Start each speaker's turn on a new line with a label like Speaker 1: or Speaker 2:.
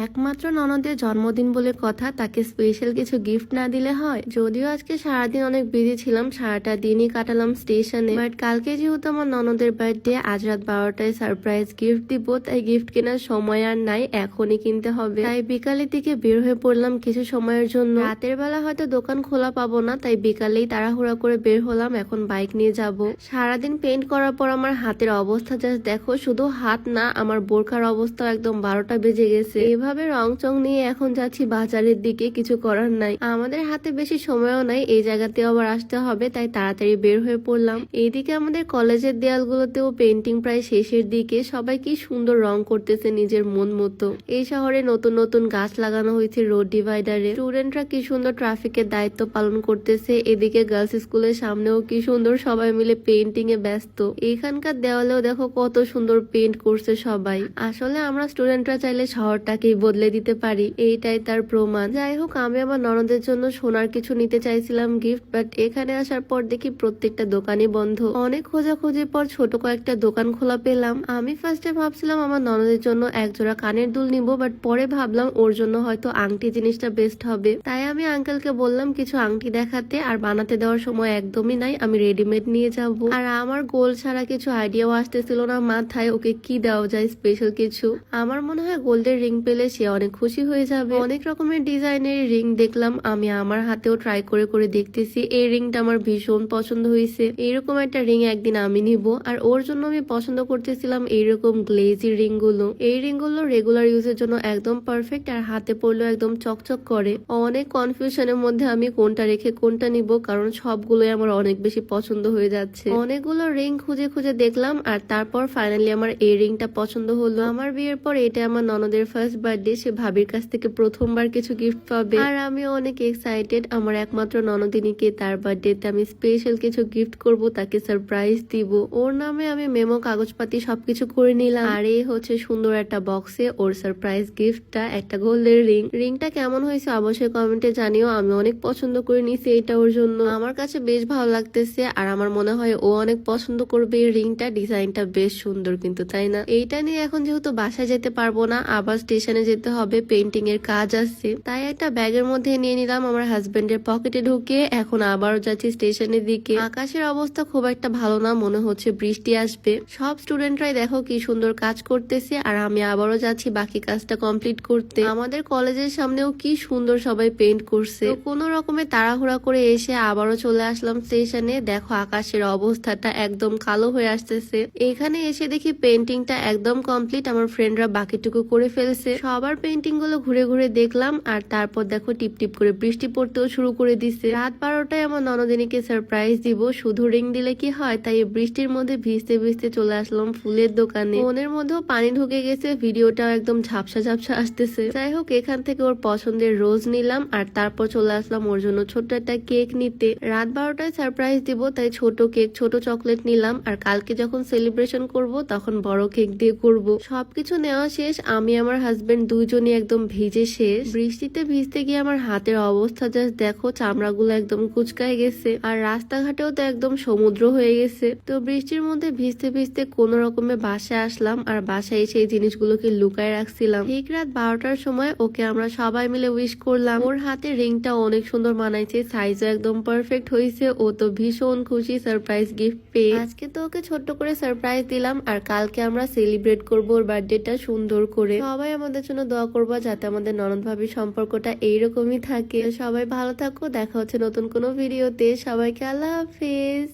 Speaker 1: একমাত্র ননদের জন্মদিন বলে কথা, তাকে স্পেশাল কিছু গিফট না দিলে হয়। যদিও আজকে সারাদিন অনেক বিজি ছিলাম, সারাটা দিনই কাটালাম স্টেশনে, বাট কালকে যেহেতু আমার ননদের বার্থডে, আজ রাত 12টায় সারপ্রাইজ গিফট দিব, তাই গিফট কেনার সময় আর নাই, এখনই কিনতে হবে। তাই বিকালের দিকে বের হয়ে পড়লাম কিছু সময়ের জন্য। রাতের বেলা হয়তো দোকান খোলা পাবো না, তাই বিকালেই তাড়াহুড়া করে বের হলাম। এখন বাইক নিয়ে যাব। সারাদিন পেইন্ট করার পর আমার হাতের অবস্থা জাস্ট দেখো, শুধু হাত না, আমার বোরখার অবস্থা একদম 12টা বেজে গেছে। এভাবে রং চং নিয়ে এখন যাচ্ছি বাজারের দিকে, কিছু করার নাই, আমাদের হাতে বেশি সময়ও নাই, এই জায়গাতে আবার আসতে হবে, তাই তাড়াতাড়ি বের হয়ে পড়লাম। এইদিকে আমাদের কলেজের দেয়ালগুলোতেও পেন্টিং প্রায় শেষের দিকে, সবাই কি সুন্দর রং করতেছে নিজের মন মতো। এই শহরে নতুন নতুন গাছ লাগানো হয়েছে রোড ডিভাইডারে, স্টুডেন্টরা কি সুন্দর ট্রাফিকের দায়িত্ব পালন করতেছে। এদিকে গার্লস স্কুলের সামনেও কি সুন্দর সবাই মিলে পেন্টিং এ ব্যস্ত। এখানকার দেওয়ালেও দেখো কত সুন্দর পেন্ট করছে সবাই। আসলে আমরা স্টুডেন্টরা চাইলে শহরটাকেই বদলে দিতে পারি, এইটাই তার প্রমাণ। যাই হোক, আমি আমার ননদের জন্য সোনার কিছু নিতে চাইছিলাম গিফট, বাট এখানে আসার পর দেখি প্রত্যেকটা দোকানই বন্ধ। অনেক খোঁজাখুঁজির পর ছোট কয়েকটা দোকান খোলা পেলাম। আমি ফার্স্টে ভাবছিলাম আমার ননদের জন্য একজোড়া কানের দুল নিব, বাট পরে ভাবলাম ওর জন্য হয়তো আংটি জিনিসটা বেস্ট হবে, তাই আমি আঙ্কেলকে বললাম কিছু আংটি দেখাতে, আর বানাতে দেওয়ার সময় একদমই নাই, আমি রেডিমেড নিয়ে যাব। আর আমার গোল ছাড়া কিছু আইডিয়াও আসতেছিল না মাথায়, ওকে কি দেওয়া যায় স্পেশাল কিছু। আমার মনে হয় গোল্ডের রিং পেলে সে অনেক খুশি হয়ে যাবে। অনেক রকমের ডিজাইনের রিং দেখলাম, আমি আমার হাতেও ট্রাই করে করে দেখতেছি। এই রিংটা আমার ভীষণ পছন্দ হয়েছে, এইরকম একটা রিং একদিন আমি নিব। আর ওর জন্য আমি পছন্দ করতেছিলাম এইরকম গ্লেজি রিং গুলো। এই রিং গুলো রেগুলার ইউজের জন্য একদম পারফেক্ট, আর হাতে পড়লেও একদম চকচক করে। অনেক কনফিউশনের মধ্যে আমি কোনটা রেখে কোনটা নিব, কারণ সবগুলোই আমার অনেক বেশি পছন্দ হয়ে যাচ্ছে। অনেকগুলো রিং খুঁজে খুঁজে দেখলাম, আর তারপর ফাইনালি আমার এই রিংটা পছন্দ হলো। আমার বিয়ের পর এটা আমার ননদের ফার্স্ট বার্থডে, সে ভাবির কাছ থেকে প্রথমবার কিছু গিফট পাবে, আর আমি অনেক এক্সাইটেড। আমার একমাত্র ননদিনীকে তার বার্থডেতে আমি স্পেশাল কিছু গিফট করব, তাকে সারপ্রাইজ দিব। ওর নামে আমি মেমো কাগজপাতি সবকিছু করে নিলাম, আর এই হচ্ছে সুন্দর একটা বক্সে ওর সারপ্রাইজ গিফটটা, একটা গোল্ডের রিং। রিংটা কেমন হয়েছে অবশ্যই কমেন্টে জানিও, আমি অনেক পছন্দ করে নিছি এটা ওর জন্য। আমার কাছে বেশ ভালো লাগতেছে, আর আমার মনে হয় ও অনেক পছন্দ করবে এই রিংটা। ডিজাইনটা বেশ সুন্দর কিন্তু, তাই না? এইটা নিয়ে এখন যেহেতু বাসায় যেতে পারবো না, আবার স্টেশনে যেতে হবে, পেন্টিং এর কাজ আছে, তাই একটা ব্যাগের মধ্যে নিয়ে নিলাম, আমার হাজবেন্ডের পকেটে ঢুকিয়ে এখন আবারও যাচ্ছি স্টেশনের দিকে। আকাশের অবস্থা খুব একটা ভালো না, মনে হচ্ছে বৃষ্টি আসবে। সব স্টুডেন্টরাই দেখো কি সুন্দর কাজ করতেছে, আর আমি আবারও যাচ্ছি বাকি কাজটা কমপ্লিট করতে। আমাদের কলেজের সামনেও কি সুন্দর সবাই পেন্ট করছে। কোনো রকমে তাড়াহুড়া করে এসে আবারও চলে আসলাম স্টেশনে। দেখো আকাশের অবস্থাটা একদম কালো হয়ে আসতেছে। এখানে এসে দেখি পেন্টিংটা একদম কমপ্লিট, আমার ফ্রেন্ডরা বাকিটুকু করে ফেলছে। সবার পেন্টিং গুলো ঘুরে ঘুরে দেখলাম, আর তারপর দেখো টিপ টিপ করে বৃষ্টি পড়তেও শুরু করে দিছে। রাত 12টায় আমার ননদিনীকে সারপ্রাইজ দিব, শুধু রিং দিলে কি হয়, তাই বৃষ্টির মধ্যে ভিজতে ভিজতে চলে আসলাম ফুলের দোকানে। মনের মধ্যেও পানি ঢুকে গেছে, ভিডিওটাও একদম ঝাপসা ঝাপসা আসতেছে। যাই হোক, এখান থেকে ওর পছন্দের রোজ নিলাম, আর তারপর চলে আসলাম ওর জন্য ছোট্ট একটা কেক নিতে। রাত 12টায় সারপ্রাইজ দিব, তাই ছোট কেক ছোট চকলেট নিলাম, আর কালকে যখন সেলিব্রেশন করব তখন বড় কেক দিয়ে করব। সবকিছু নেওয়া শেষ, আমি আমার হাজবেন্ড দুইজনই একদম ভিজে শেষ। বৃষ্টিতে ভিজতে গিয়ে আমার হাতের অবস্থা জাস্ট দেখো, চামড়াগুলো একদম কুচকায় গেছে, আর রাস্তাঘাটেও তো একদম সমুদ্র হয়ে গেছে। তো বৃষ্টির মধ্যে ভিজতে ভিজতে কোন রকমে বাসায় আসলাম, আর বাসায় এসে এই জিনিসগুলোকে লুকায় রাখছিলাম। ঠিক রাত 12টার সময় ওকে আমরা সবাই মিলে উইশ করলাম। ওর হাতে রিংটা অনেক সুন্দর মানাইছে, সাইজও একদম পারফেক্ট হয়েছে। ও তো ভীষণ খুশি সারপ্রাইজ গিফট পেয়ে। আজকে তো ওকে ছোট্ট করে সারপ্রাইজ দিলাম, আর কালকে আমরা সেলিব্রেট করবো ওর বার্থডেটা সুন্দর করে। সবাই আমাদের জন্য দোয়া করবা, যাতে আমাদের ননদ ভাবির সম্পর্কটা এইরকমই থাকে। সবাই ভালো থাকো, দেখা হচ্ছে নতুন কোনো ভিডিওতে। সবাইকে আল্লাহ হাফেজ।